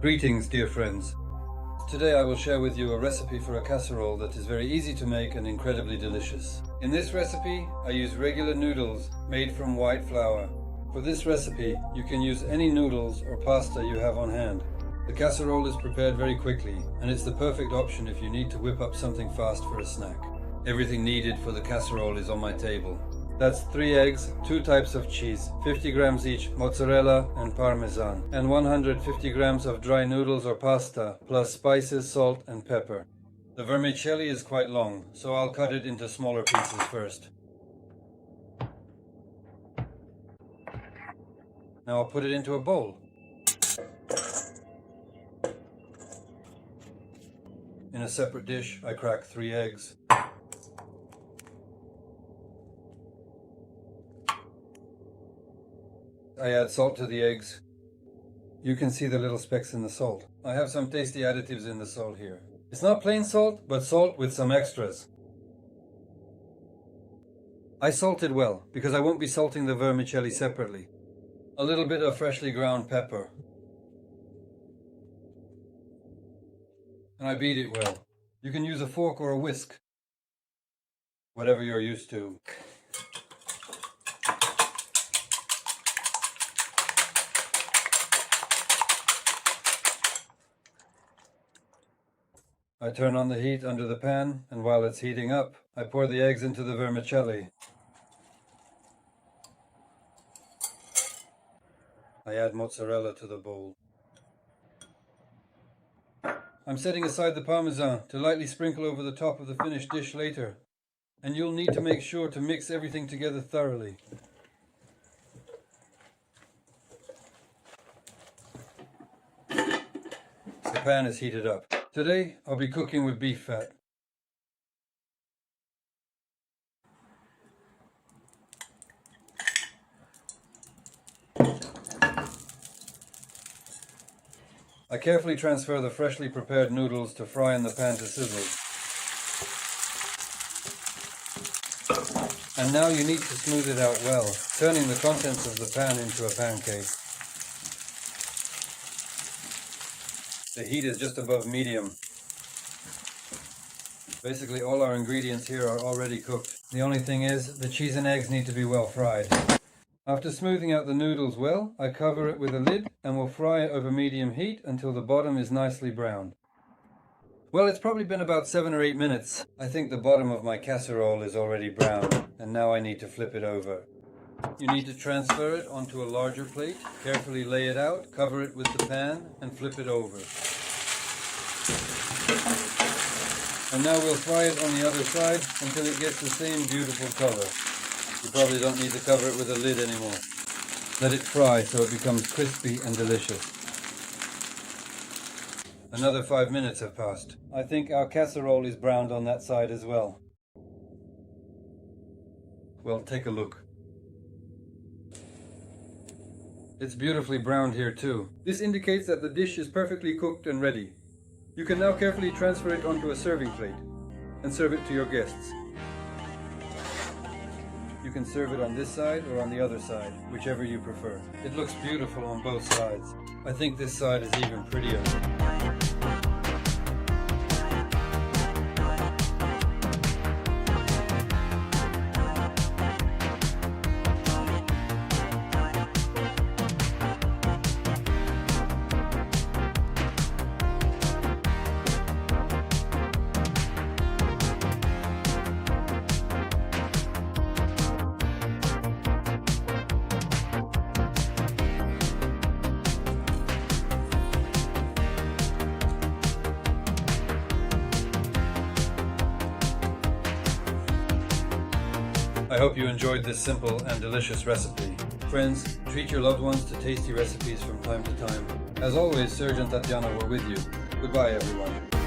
Greetings, dear friends. Today I will share with you a recipe for a casserole that is very easy to make and incredibly delicious. In this recipe, I use regular noodles made from white flour. For this recipe, you can use any noodles or pasta you have on hand. The casserole is prepared very quickly, and it's the perfect option if you need to whip up something fast for a snack. Everything needed for the casserole is on my table. That's 3 eggs, 2 types of cheese, 50 grams each, mozzarella and parmesan, and 150 grams of dry noodles or pasta, plus spices, salt and pepper. The vermicelli is quite long, so I'll cut it into smaller pieces first. Now I'll put it into a bowl. In a separate dish, I crack 3 eggs. I add salt to the eggs. You can see the little specks in the salt. I have some tasty additives in the salt here. It's not plain salt, but salt with some extras. I salt it well, because I won't be salting the vermicelli separately. A little bit of freshly ground pepper. And I beat it well. You can use a fork or a whisk, whatever you're used to. I turn on the heat under the pan, and while it's heating up, I pour the eggs into the vermicelli. I add mozzarella to the bowl. I'm setting aside the parmesan to lightly sprinkle over the top of the finished dish later, and you'll need to make sure to mix everything together thoroughly. The pan is heated up. Today, I'll be cooking with beef fat. I carefully transfer the freshly prepared noodles to fry in the pan to sizzle. And now you need to smooth it out well, turning the contents of the pan into a pancake. The heat is just above medium. Basically all our ingredients here are already cooked. The only thing is, the cheese and eggs need to be well fried. After smoothing out the noodles well, I cover it with a lid and will fry it over medium heat until the bottom is nicely browned. Well, it's probably been about 7 or 8 minutes. I think the bottom of my casserole is already brown, and now I need to flip it over. You need to transfer it onto a larger plate, carefully lay it out, cover it with the pan, and flip it over. And now we'll fry it on the other side until it gets the same beautiful color. You probably don't need to cover it with a lid anymore. Let it fry so it becomes crispy and delicious. Another 5 minutes have passed. I think our casserole is browned on that side as well. Well, take a look. It's beautifully browned here too. This indicates that the dish is perfectly cooked and ready. You can now carefully transfer it onto a serving plate and serve it to your guests. You can serve it on this side or on the other side, whichever you prefer. It looks beautiful on both sides. I think this side is even prettier. I hope you enjoyed this simple and delicious recipe. Friends, treat your loved ones to tasty recipes from time to time. As always, Serge and Tatiana were with you. Goodbye, everyone.